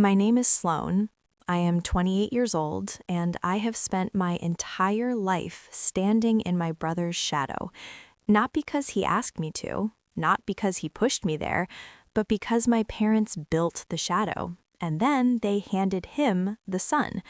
My name is Sloane. I am 28 years old, and I have spent my entire life standing in my brother's shadow. Not because he asked me to, not because he pushed me there, but because my parents built the shadow, and then they handed him the sun.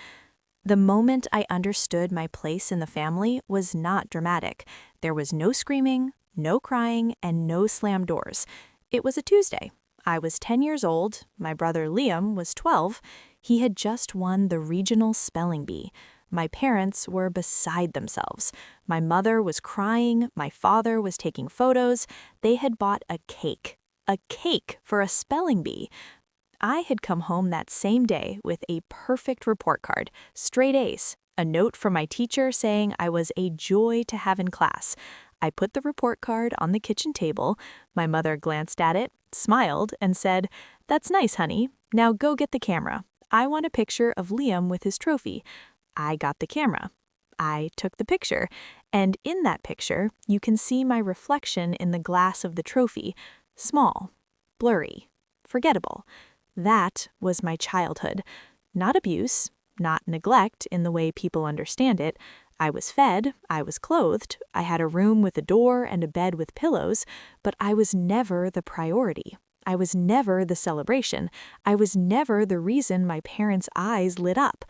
The moment I understood my place in the family was not dramatic. There was no screaming, no crying, and no slammed doors. It was a Tuesday. I was 10 years old, my brother Liam was 12. He had just won the regional spelling bee. My parents were beside themselves. My mother was crying, my father was taking photos. They had bought a cake for a spelling bee. I had come home that same day with a perfect report card, straight A's, a note from my teacher saying I was a joy to have in class. I put the report card on the kitchen table. My mother glanced at it, smiled, and said, "That's nice, honey. Now go get the camera. I want a picture of Liam with his trophy." I got the camera. I took the picture, and in that picture, you can see my reflection in the glass of the trophy. Small, blurry, forgettable. That was my childhood. Not abuse, not neglect in the way people understand it. I was fed, I was clothed, I had a room with a door and a bed with pillows, but I was never the priority. I was never the celebration. I was never the reason my parents' eyes lit up.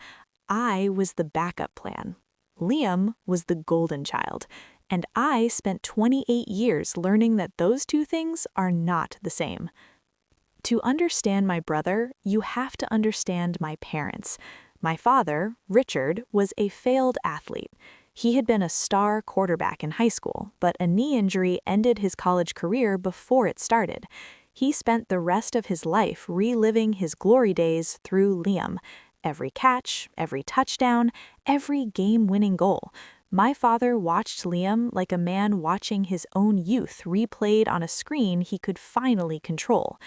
I was the backup plan. Liam was the golden child, and I spent 28 years learning that those two things are not the same. To understand my brother, you have to understand my parents. My father, Richard, was a failed athlete. He had been a star quarterback in high school, but a knee injury ended his college career before it started. He spent the rest of his life reliving his glory days through Liam. Every catch, every touchdown, every game-winning goal. My father watched Liam like a man watching his own youth replayed on a screen he could finally control.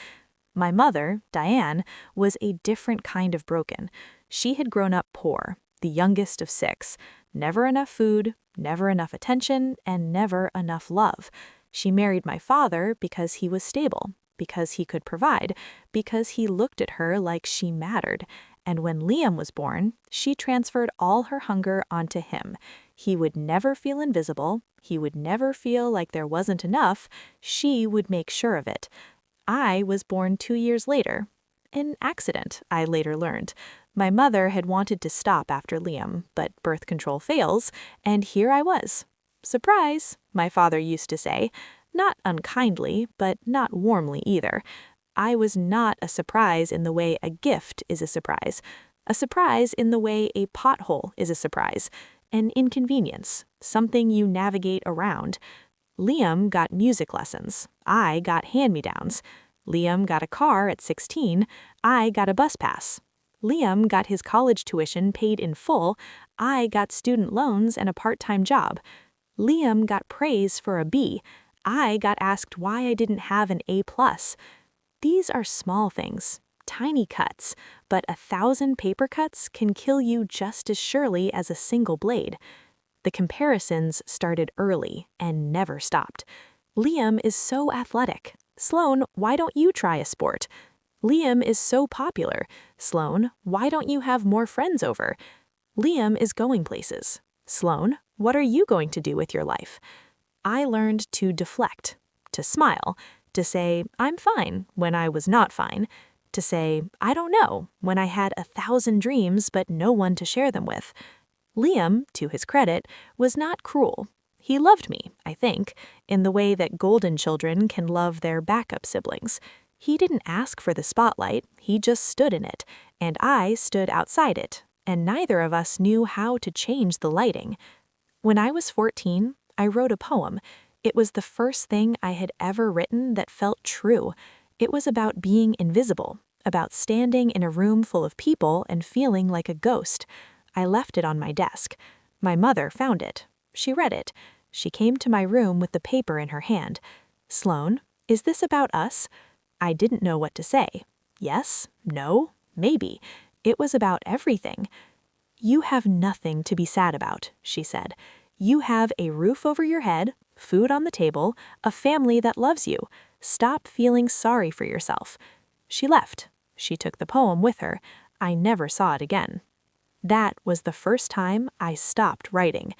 My mother, Diane, was a different kind of broken. She had grown up poor, the youngest of 6. Never enough food, never enough attention, and never enough love. She married my father because he was stable, because he could provide, because he looked at her like she mattered. And when Liam was born, she transferred all her hunger onto him. He would never feel invisible. He would never feel like there wasn't enough. She would make sure of it. I was born 2 years later. An accident, I later learned. My mother had wanted to stop after Liam, but birth control fails, and here I was. Surprise, my father used to say. Not unkindly, but not warmly either. I was not a surprise in the way a gift is a surprise in the way a pothole is a surprise, an inconvenience, something you navigate around. Liam got music lessons. I got hand-me-downs. Liam got a car at 16. I got a bus pass. Liam got his college tuition paid in full. I got student loans and a part-time job. Liam got praise for a B. I got asked why I didn't have an A+. These are small things, tiny cuts, but 1,000 paper cuts can kill you just as surely as a single blade. The comparisons started early and never stopped. Liam is so athletic. Sloane, why don't you try a sport? Liam is so popular. Sloane, why don't you have more friends over? Liam is going places. Sloane, what are you going to do with your life? I learned to deflect, to smile, to say, "I'm fine," when I was not fine, to say, "I don't know," when I had 1,000 dreams but no one to share them with. Liam, to his credit, was not cruel. He loved me, I think, in the way that golden children can love their backup siblings. He didn't ask for the spotlight, he just stood in it, and I stood outside it, and neither of us knew how to change the lighting. When I was 14, I wrote a poem. It was the first thing I had ever written that felt true. It was about being invisible, about standing in a room full of people and feeling like a ghost. I left it on my desk. My mother found it. She read it. She came to my room with the paper in her hand. "Sloane, is this about us?" I didn't know what to say. Yes, no, maybe. It was about everything. "You have nothing to be sad about," she said. "You have a roof over your head, food on the table, a family that loves you. Stop feeling sorry for yourself." She left. She took the poem with her. I never saw it again. That was the first time I stopped writing.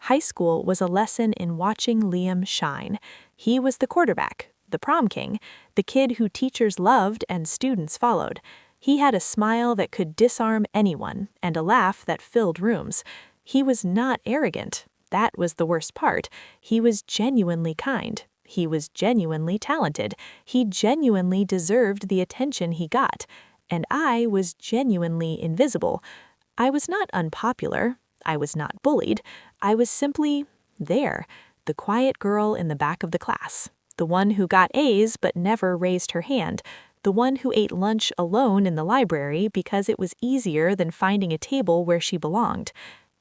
High school was a lesson in watching Liam shine. He was the quarterback, the prom king, the kid who teachers loved and students followed. He had a smile that could disarm anyone and a laugh that filled rooms. He was not arrogant. That was the worst part. He was genuinely kind. He was genuinely talented. He genuinely deserved the attention he got. And I was genuinely invisible. I was not unpopular. I was not bullied. I was simply there, the quiet girl in the back of the class, the one who got A's but never raised her hand, the one who ate lunch alone in the library because it was easier than finding a table where she belonged.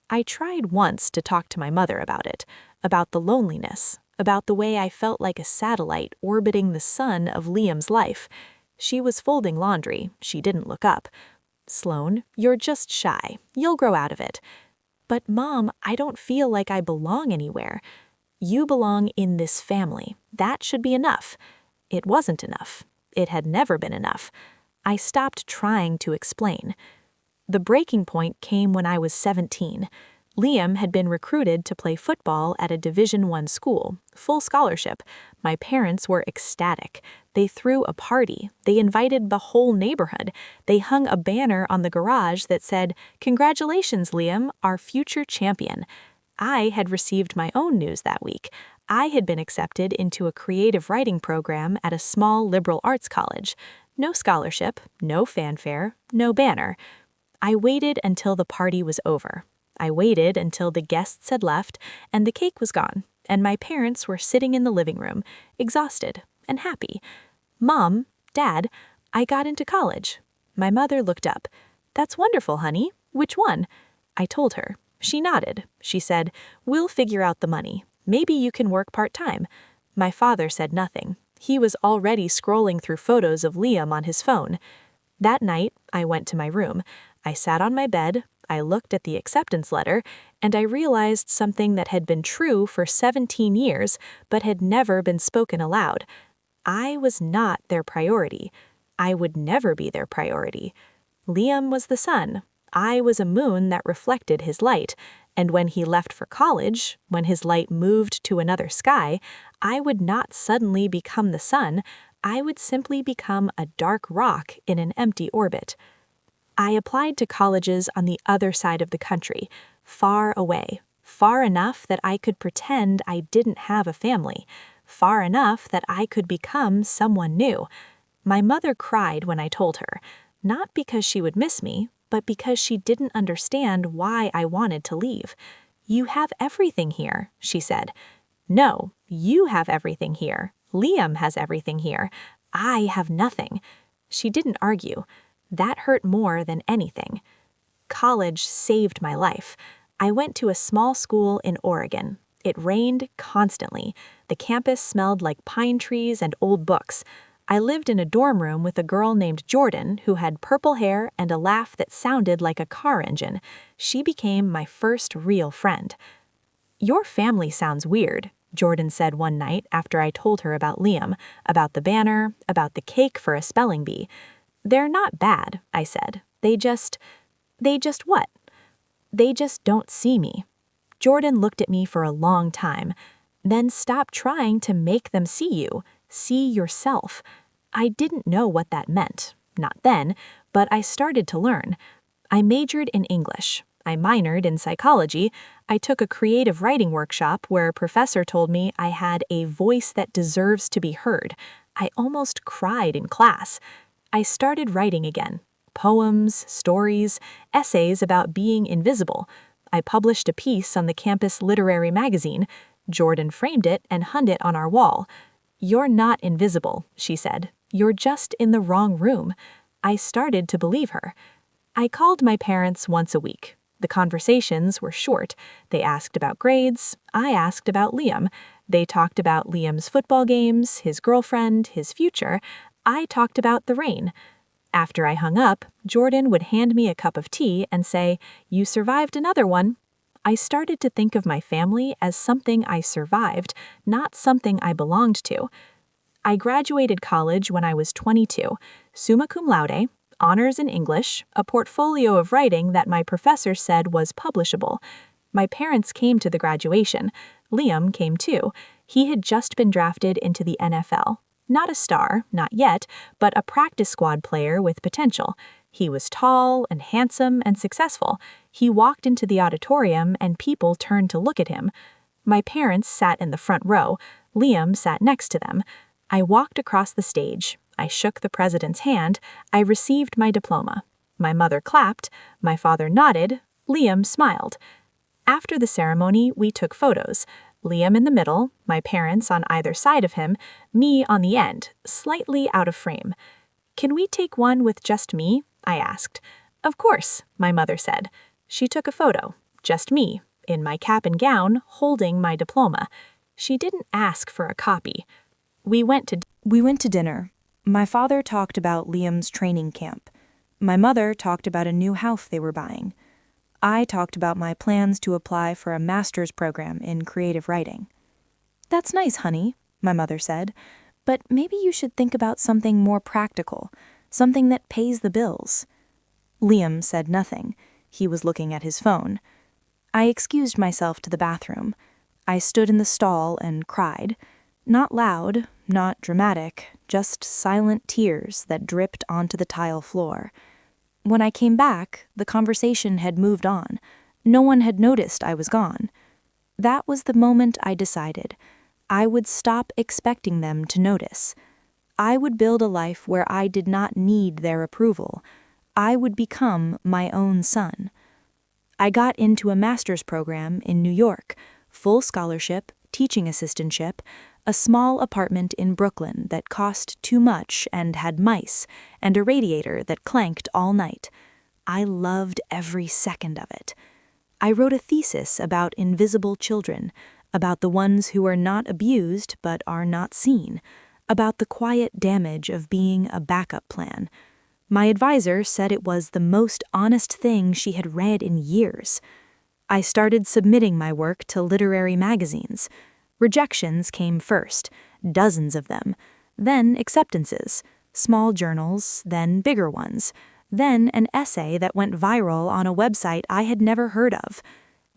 I tried once to talk to my mother about it, about the loneliness, about the way I felt like a satellite orbiting the sun of Liam's life. She was folding laundry. She didn't look up. "Sloane, you're just shy. You'll grow out of it." "But Mom, I don't feel like I belong anywhere." "You belong in this family. That should be enough." It wasn't enough. It had never been enough. I stopped trying to explain. The breaking point came when I was 17. Liam had been recruited to play football at a Division I school, full scholarship. My parents were ecstatic. They threw a party. They invited the whole neighborhood. They hung a banner on the garage that said, "Congratulations, Liam, our future champion." I had received my own news that week. I had been accepted into a creative writing program at a small liberal arts college. No scholarship, no fanfare, no banner. I waited until the party was over. I waited until the guests had left and the cake was gone, and my parents were sitting in the living room, exhausted and happy. "Mom, Dad, I got into college." My mother looked up. "That's wonderful, honey. Which one?" I told her. She nodded. She said, "We'll figure out the money. Maybe you can work part-time." My father said nothing. He was already scrolling through photos of Liam on his phone. That night, I went to my room. I sat on my bed, I looked at the acceptance letter, and I realized something that had been true for 17 years, but had never been spoken aloud. I was not their priority. I would never be their priority. Liam was the sun. I was a moon that reflected his light, and when he left for college, when his light moved to another sky, I would not suddenly become the sun. I would simply become a dark rock in an empty orbit. I applied to colleges on the other side of the country, far away, far enough that I could pretend I didn't have a family, far enough that I could become someone new. My mother cried when I told her, not because she would miss me, but because she didn't understand why I wanted to leave. "You have everything here," she said. "No, you have everything here. Liam has everything here. I have nothing." She didn't argue. That hurt more than anything. College saved my life. I went to a small school in Oregon. It rained constantly. The campus smelled like pine trees and old books. I lived in a dorm room with a girl named Jordan who had purple hair and a laugh that sounded like a car engine. She became my first real friend. "Your family sounds weird," Jordan said one night after I told her about Liam, about the banner, about the cake for a spelling bee. "They're not bad," I said. They just what?" "They just don't see me." Jordan looked at me for a long time. "Then stop trying to make them see you. See yourself." I didn't know what that meant. Not then, but I started to learn. I majored in English. I minored in psychology. I took a creative writing workshop where a professor told me I had a voice that deserves to be heard. I almost cried in class. I started writing again. Poems, stories, essays about being invisible. I published a piece on the campus literary magazine. Jordan framed it and hung it on our wall. "You're not invisible," she said. "You're just in the wrong room." I started to believe her. I called my parents once a week. The conversations were short. They asked about grades. I asked about Liam. They talked about Liam's football games, his girlfriend, his future. I talked about the rain. After I hung up, Jordan would hand me a cup of tea and say, "You survived another one." I started to think of my family as something I survived, not something I belonged to. I graduated college when I was 22, summa cum laude, honors in English, a portfolio of writing that my professor said was publishable. My parents came to the graduation. Liam came too. He had just been drafted into the NFL. Not a star, not yet, but a practice squad player with potential. He was tall and handsome and successful. He walked into the auditorium and people turned to look at him. My parents sat in the front row. Liam sat next to them. I walked across the stage. I shook the president's hand. I received my diploma. My mother clapped. My father nodded. Liam smiled. After the ceremony, we took photos. Liam in the middle, my parents on either side of him, me on the end, slightly out of frame. "Can we take one with just me?" I asked. "Of course," my mother said. She took a photo, just me, in my cap and gown, holding my diploma. She didn't ask for a copy. We went to dinner. My father talked about Liam's training camp. My mother talked about a new house they were buying. I talked about my plans to apply for a master's program in creative writing. "That's nice, honey," my mother said, "but maybe you should think about something more practical, something that pays the bills." Liam said nothing. He was looking at his phone. I excused myself to the bathroom. I stood in the stall and cried. Not loud, not dramatic, just silent tears that dripped onto the tile floor. When I came back, the conversation had moved on. No one had noticed I was gone. That was the moment I decided. I would stop expecting them to notice. I would build a life where I did not need their approval. I would become my own son. I got into a master's program in New York, full scholarship, teaching assistantship, a small apartment in Brooklyn that cost too much and had mice, and a radiator that clanked all night. I loved every second of it. I wrote a thesis about invisible children, about the ones who are not abused but are not seen, about the quiet damage of being a backup plan. My advisor said it was the most honest thing she had read in years. I started submitting my work to literary magazines. Rejections came first, dozens of them, then acceptances, small journals, then bigger ones, then an essay that went viral on a website I had never heard of.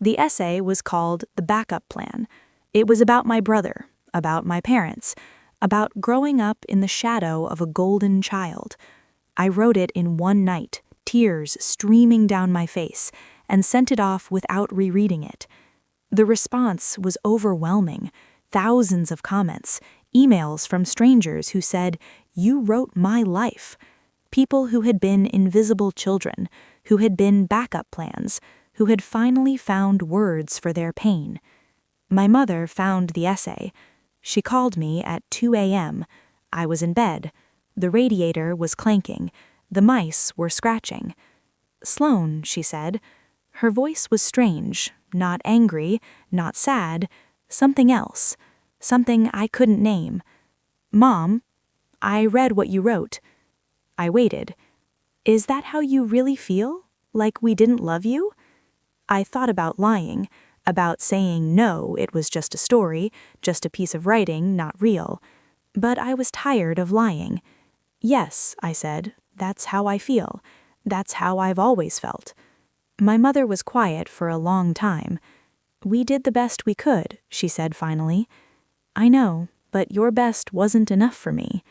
The essay was called The Backup Plan. It was about my brother, about my parents, about growing up in the shadow of a golden child. I wrote it in one night, tears streaming down my face, and sent it off without rereading it. The response was overwhelming. Thousands of comments, emails from strangers who said, "You wrote my life." People who had been invisible children, who had been backup plans, who had finally found words for their pain. My mother found the essay. She called me at 2 a.m. I was in bed. The radiator was clanking. The mice were scratching. "Sloane," she said. Her voice was strange, not angry, not sad, something else, something I couldn't name. "Mom, I read what you wrote." I waited. "Is that how you really feel? Like we didn't love you?" I thought about lying, about saying no, it was just a story, just a piece of writing, not real. But I was tired of lying. "Yes," I said, "that's how I feel. That's how I've always felt." My mother was quiet for a long time. "We did the best we could," she said finally. "I know, but your best wasn't enough for me."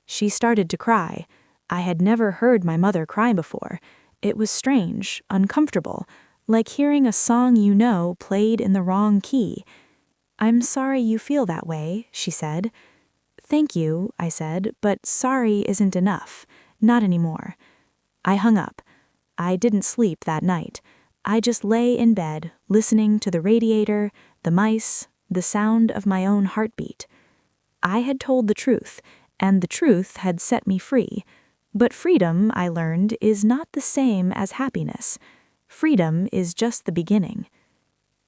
She started to cry. I had never heard my mother cry before. It was strange, uncomfortable, like hearing a song you know played in the wrong key. "I'm sorry you feel that way," she said. "Thank you," I said, "but sorry isn't enough. Not anymore." I hung up. I didn't sleep that night. I just lay in bed, listening to the radiator, the mice, the sound of my own heartbeat. I had told the truth, and the truth had set me free. But freedom, I learned, is not the same as happiness. Freedom is just the beginning.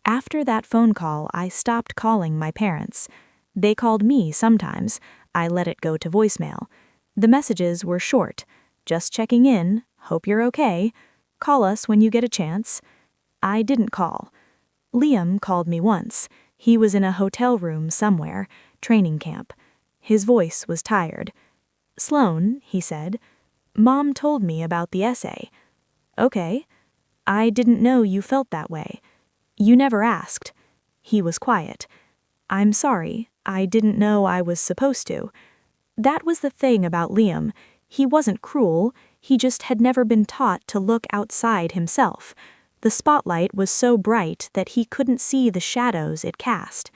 After that phone call, I stopped calling my parents. They called me sometimes. I let it go to voicemail. The messages were short. "Just checking in. Hope you're okay. Call us when you get a chance." I didn't call. Liam called me once. He was in a hotel room somewhere, training camp. His voice was tired. "Sloane," he said, "Mom told me about the essay." "Okay. I didn't know you felt that way. You never asked." He was quiet. "I'm sorry. I didn't know I was supposed to." That was the thing about Liam. He wasn't cruel, he just had never been taught to look outside himself. The spotlight was so bright that he couldn't see the shadows it cast.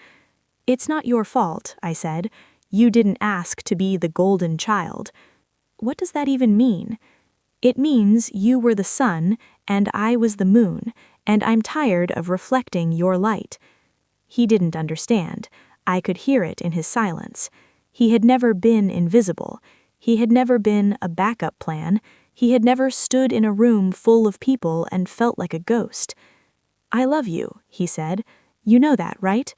"It's not your fault," I said. "You didn't ask to be the golden child." What does that even mean? It means you were the sun and I was the moon, and I'm tired of reflecting your light. He didn't understand. I could hear it in his silence. He had never been invisible. He had never been a backup plan. He had never stood in a room full of people and felt like a ghost. "I love you," he said. "You know that, right?"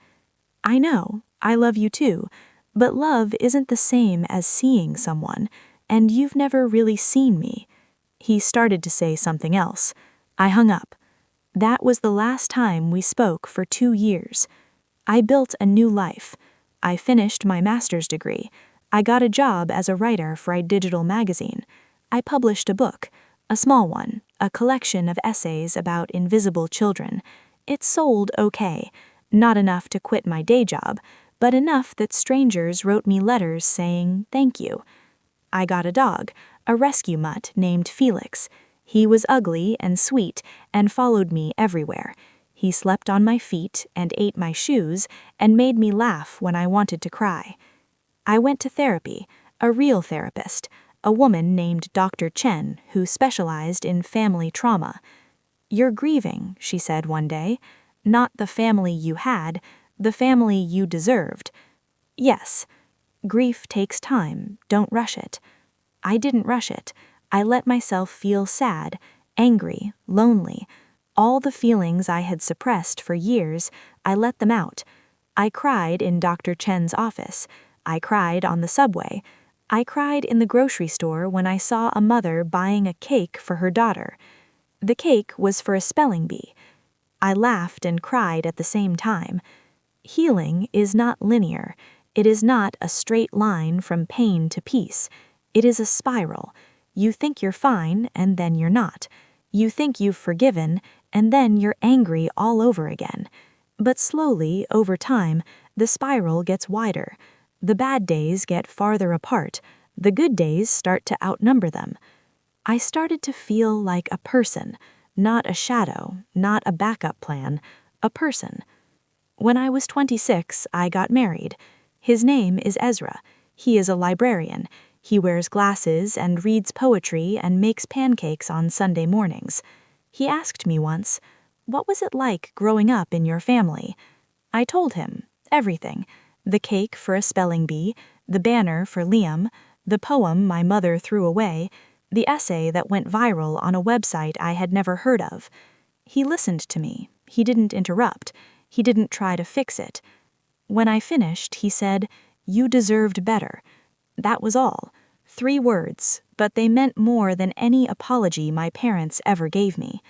"I know. I love you too. But love isn't the same as seeing someone, and you've never really seen me." He started to say something else. I hung up. That was the last time we spoke for 2 years. I built a new life. I finished my master's degree. I got a job as a writer for a digital magazine. I published a book, a small one, a collection of essays about invisible children. It sold okay, not enough to quit my day job, but enough that strangers wrote me letters saying thank you. I got a dog, a rescue mutt named Felix. He was ugly and sweet and followed me everywhere. He slept on my feet and ate my shoes and made me laugh when I wanted to cry. I went to therapy, a real therapist, a woman named Dr. Chen who specialized in family trauma. "You're grieving," she said one day. "Not the family you had, the family you deserved." Yes. Grief takes time, don't rush it. I didn't rush it. I let myself feel sad, angry, lonely. All the feelings I had suppressed for years, I let them out. I cried in Dr. Chen's office. I cried on the subway. I cried in the grocery store when I saw a mother buying a cake for her daughter. The cake was for a spelling bee. I laughed and cried at the same time. Healing is not linear. It is not a straight line from pain to peace. It is a spiral. You think you're fine, and then you're not. You think you've forgiven, and then you're angry all over again. But slowly, over time, the spiral gets wider. The bad days get farther apart. The good days start to outnumber them. I started to feel like a person, not a shadow, not a backup plan, a person. When I was 26, I got married. His name is Ezra. He is a librarian. He wears glasses and reads poetry and makes pancakes on Sunday mornings. He asked me once, "What was it like growing up in your family?" I told him everything. The cake for a spelling bee, the banner for Liam, the poem my mother threw away, the essay that went viral on a website I had never heard of. He listened to me. He didn't interrupt. He didn't try to fix it. When I finished, he said, "You deserved better." That was all. 3 words, but they meant more than any apology my parents ever gave me.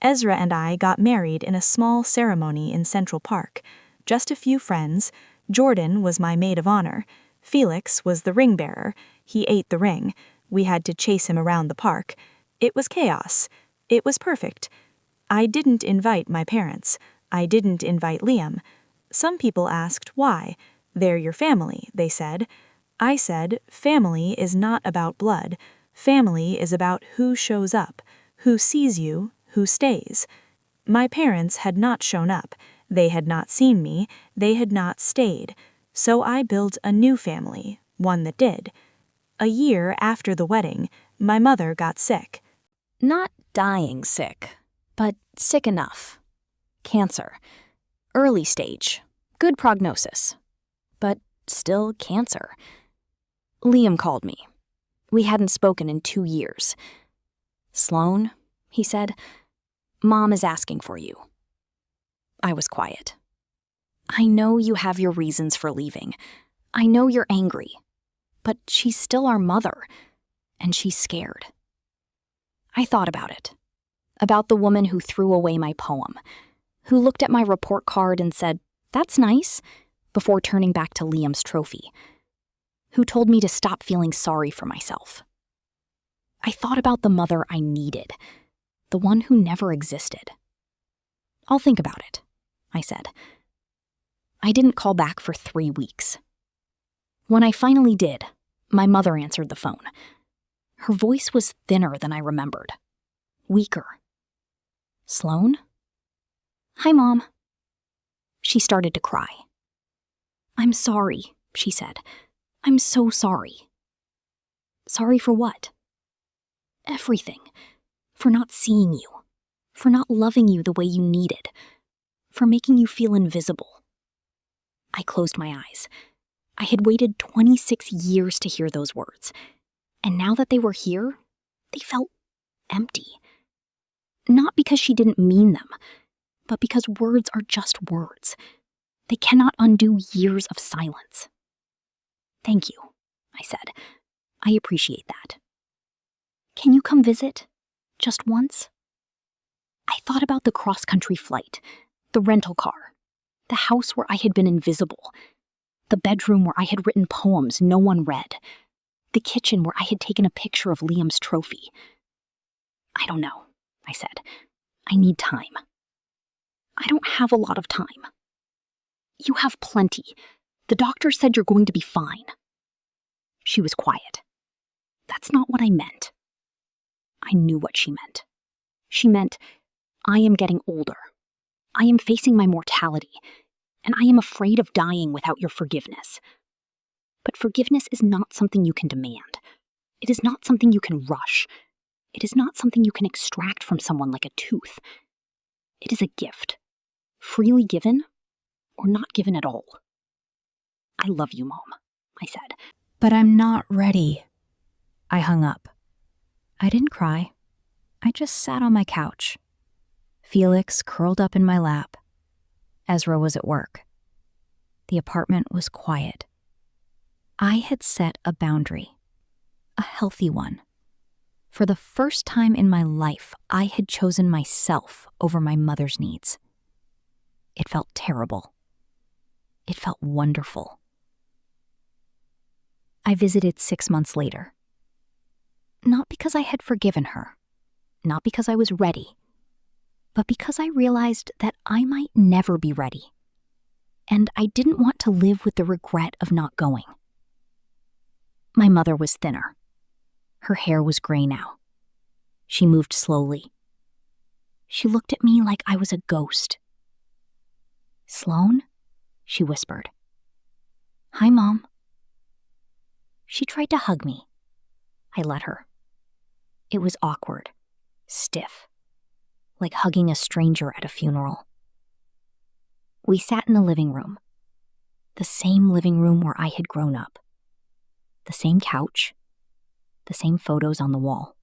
Ezra and I got married in a small ceremony in Central Park. Just a few friends. Jordan was my maid of honor. Felix was the ring bearer. He ate the ring. We had to chase him around the park. It was chaos. It was perfect. I didn't invite my parents. I didn't invite Liam. Some people asked why. "They're your family," they said. I said, family is not about blood. Family is about who shows up, who sees you, who stays. My parents had not shown up. They had not seen me. They had not stayed. So I built a new family, one that did. A year after the wedding, my mother got sick. Not dying sick, but sick enough. Cancer. Early stage. Good prognosis. But still cancer. Liam called me. We hadn't spoken in 2 years. "Sloane," he said, "Mom is asking for you." I was quiet. "I know you have your reasons for leaving. I know you're angry. But she's still our mother, and she's scared." I thought about it. About the woman who threw away my poem, who looked at my report card and said, "That's nice," before turning back to Liam's trophy. who told me to stop feeling sorry for myself. I thought about the mother I needed, the one who never existed. "I'll think about it," I said. I didn't call back for 3 weeks. When I finally did, my mother answered the phone. Her voice was thinner than I remembered, weaker. "Sloane?" "Hi, Mom." She started to cry. "I'm sorry," she said. "I'm so sorry." "Sorry for what?" "Everything. For not seeing you. For not loving you the way you needed. For making you feel invisible." I closed my eyes. I had waited 26 years to hear those words, and now that they were here, they felt empty. Not because she didn't mean them, but because words are just words. They cannot undo years of silence. "Thank you," I said. "I appreciate that. Can you come visit? Just once?" I thought about the cross-country flight, the rental car, the house where I had been invisible, the bedroom where I had written poems no one read, the kitchen where I had taken a picture of Liam's trophy. "I don't know," I said. "I need time." "I don't have a lot of time." "You have plenty. The doctor said you're going to be fine." She was quiet. "That's not what I meant." I knew what she meant. She meant, I am getting older. I am facing my mortality, and I am afraid of dying without your forgiveness. But forgiveness is not something you can demand. It is not something you can rush. It is not something you can extract from someone like a tooth. It is a gift, freely given or not given at all. "I love you, Mom," I said. But I'm not ready. I hung up. I didn't cry. I just sat on my couch. Felix curled up in my lap. Ezra was at work. The apartment was quiet. I had set a boundary, a healthy one. For the first time in my life, I had chosen myself over my mother's needs. It felt terrible. It felt wonderful. I visited 6 months later. Not because I had forgiven her, not because I was ready, but because I realized that I might never be ready. And I didn't want to live with the regret of not going. My mother was thinner. Her hair was gray now. She moved slowly. She looked at me like I was a ghost. "Sloane?" she whispered. "Hi, Mom." She tried to hug me. I let her. It was awkward, stiff, like hugging a stranger at a funeral. We sat in the living room, the same living room where I had grown up, the same couch, the same photos on the wall.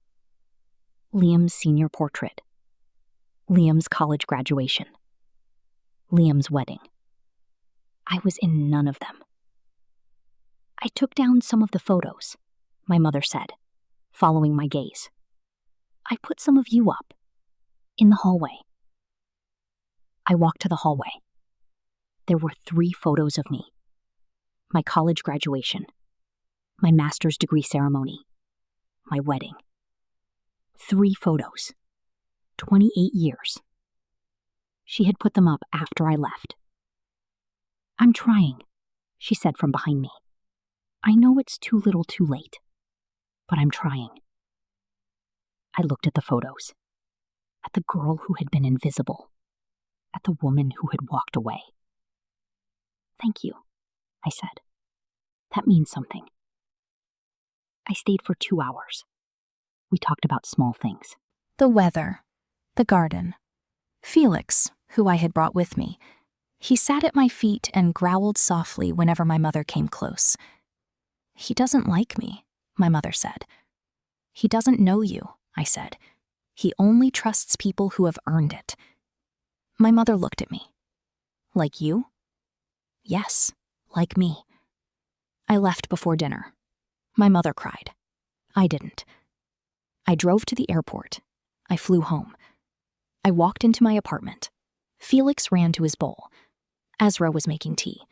Liam's senior portrait, Liam's college graduation, Liam's wedding. I was in none of them. "I took down some of the photos," my mother said, following my gaze. "I put some of you up, in the hallway." I walked to the hallway. There were 3 photos of me. My college graduation, my master's degree ceremony, my wedding. 3 photos. 28 years. She had put them up after I left. "I'm trying," she said from behind me. "I know it's too little too late, but I'm trying." I looked at the photos, at the girl who had been invisible, at the woman who had walked away. "Thank you," I said. "That means something." I stayed for 2 hours. We talked about small things. The weather, the garden, Felix, who I had brought with me. He sat at my feet and growled softly whenever my mother came close. "He doesn't like me," my mother said. "He doesn't know you," I said. "He only trusts people who have earned it." My mother looked at me. "Like you?" "Yes, like me." I left before dinner. My mother cried. I didn't. I drove to the airport. I flew home. I walked into my apartment. Felix ran to his bowl. Ezra was making tea.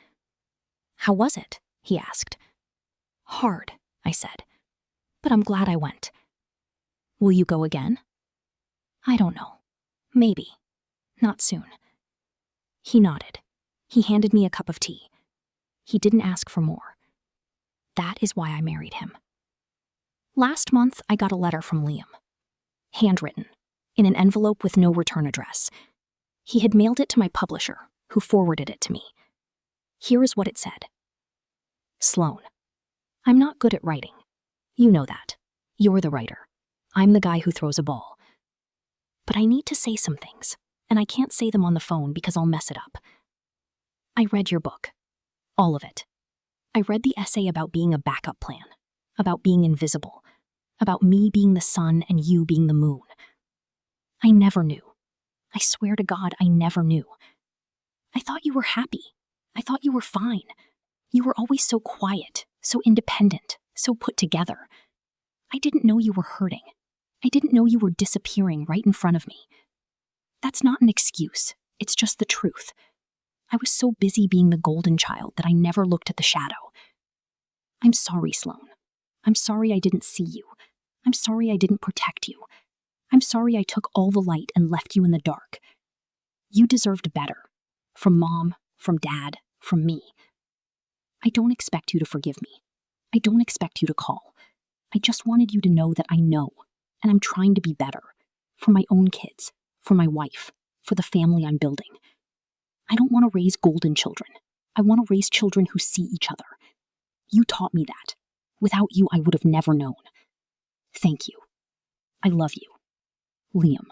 "How was it?" he asked. Hard, I said. But I'm glad I went. Will you go again? I don't know. Maybe. Not soon. He nodded. He handed me a cup of tea. He didn't ask for more. That is why I married him. Last month, I got a letter from Liam. Handwritten, in an envelope with no return address. He had mailed it to my publisher, who forwarded it to me. Here is what it said. Sloane, I'm not good at writing. You know that. You're the writer. I'm the guy who throws a ball. But I need to say some things, and I can't say them on the phone because I'll mess it up. I read your book. All of it. I read the essay about being a backup plan, about being invisible, about me being the sun and you being the moon. I never knew. I swear to God, I never knew. I thought you were happy. I thought you were fine. You were always so quiet, so independent, so put together. I didn't know you were hurting. I didn't know you were disappearing right in front of me. That's not an excuse. It's just the truth. I was so busy being the golden child that I never looked at the shadow. I'm sorry, Sloane. I'm sorry I didn't see you. I'm sorry I didn't protect you. I'm sorry I took all the light and left you in the dark. You deserved better. From Mom, from Dad, from me. I don't expect you to forgive me. I don't expect you to call. I just wanted you to know that I know, and I'm trying to be better. For my own kids, for my wife, for the family I'm building. I don't want to raise golden children. I want to raise children who see each other. You taught me that. Without you, I would have never known. Thank you. I love you. Liam.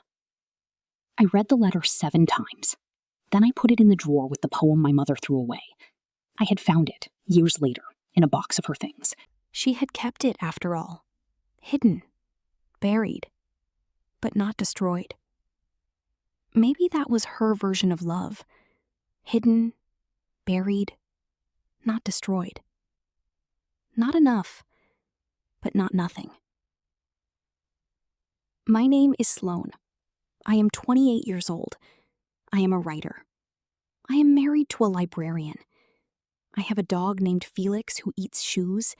I read the letter 7 times. Then I put it in the drawer with the poem my mother threw away. I had found it, years later, in a box of her things. She had kept it after all. Hidden. Buried. But not destroyed. Maybe that was her version of love. Hidden, buried, not destroyed. Not enough, but not nothing. My name is Sloane. I am 28 years old. I am a writer. I am married to a librarian. I have a dog named Felix who eats shoes,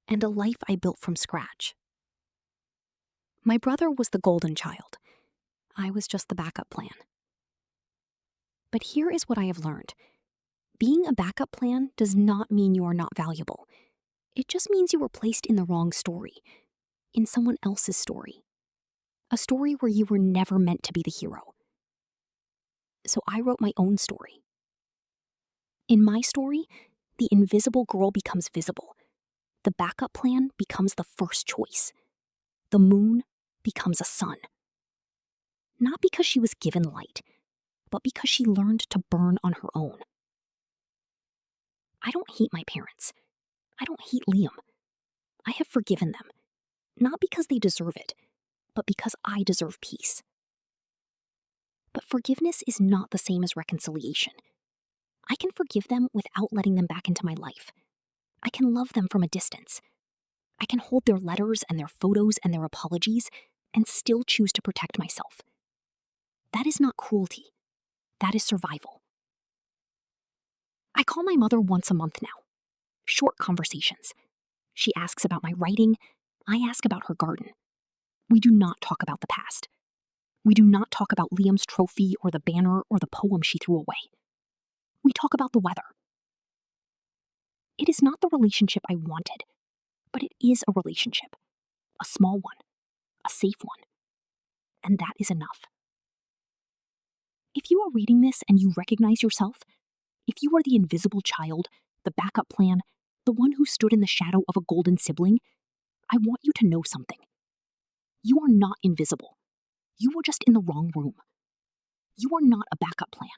and a life I built from scratch. My brother was the golden child. I was just the backup plan. But here is what I have learned. Being a backup plan does not mean you are not valuable. It just means you were placed in the wrong story, in someone else's story. A story where you were never meant to be the hero. So I wrote my own story. In my story, the invisible girl becomes visible. The backup plan becomes the first choice. The moon becomes a sun. Not because she was given light, but because she learned to burn on her own. I don't hate my parents. I don't hate Liam. I have forgiven them, not because they deserve it, but because I deserve peace. But forgiveness is not the same as reconciliation. I can forgive them without letting them back into my life. I can love them from a distance. I can hold their letters and their photos and their apologies and still choose to protect myself. That is not cruelty. That is survival. I call my mother once a month now. Short conversations. She asks about my writing. I ask about her garden. We do not talk about the past. We do not talk about Liam's trophy or the banner or the poem she threw away. We talk about the weather. It is not the relationship I wanted, but it is a relationship. A small one. A safe one. And that is enough. If you are reading this and you recognize yourself, if you are the invisible child, the backup plan, the one who stood in the shadow of a golden sibling, I want you to know something. You are not invisible. You were just in the wrong room. You are not a backup plan.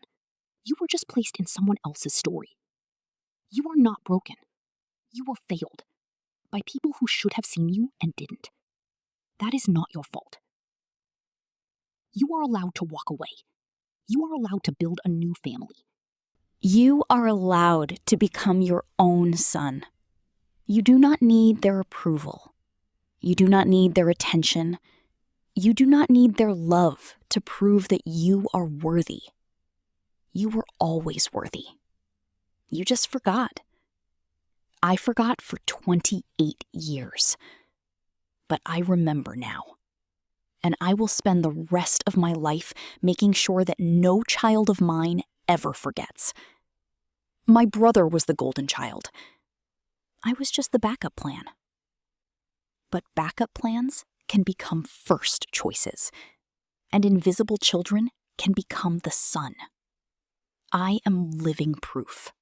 You were just placed in someone else's story. You are not broken. You were failed by people who should have seen you and didn't. That is not your fault. You are allowed to walk away. You are allowed to build a new family. You are allowed to become your own son. You do not need their approval. You do not need their attention. You do not need their love to prove that you are worthy. You were always worthy. You just forgot. I forgot for 28 years. But I remember now. And I will spend the rest of my life making sure that no child of mine ever forgets. My brother was the golden child. I was just the backup plan. But backup plans can become first choices, and invisible children can become the sun. I am living proof.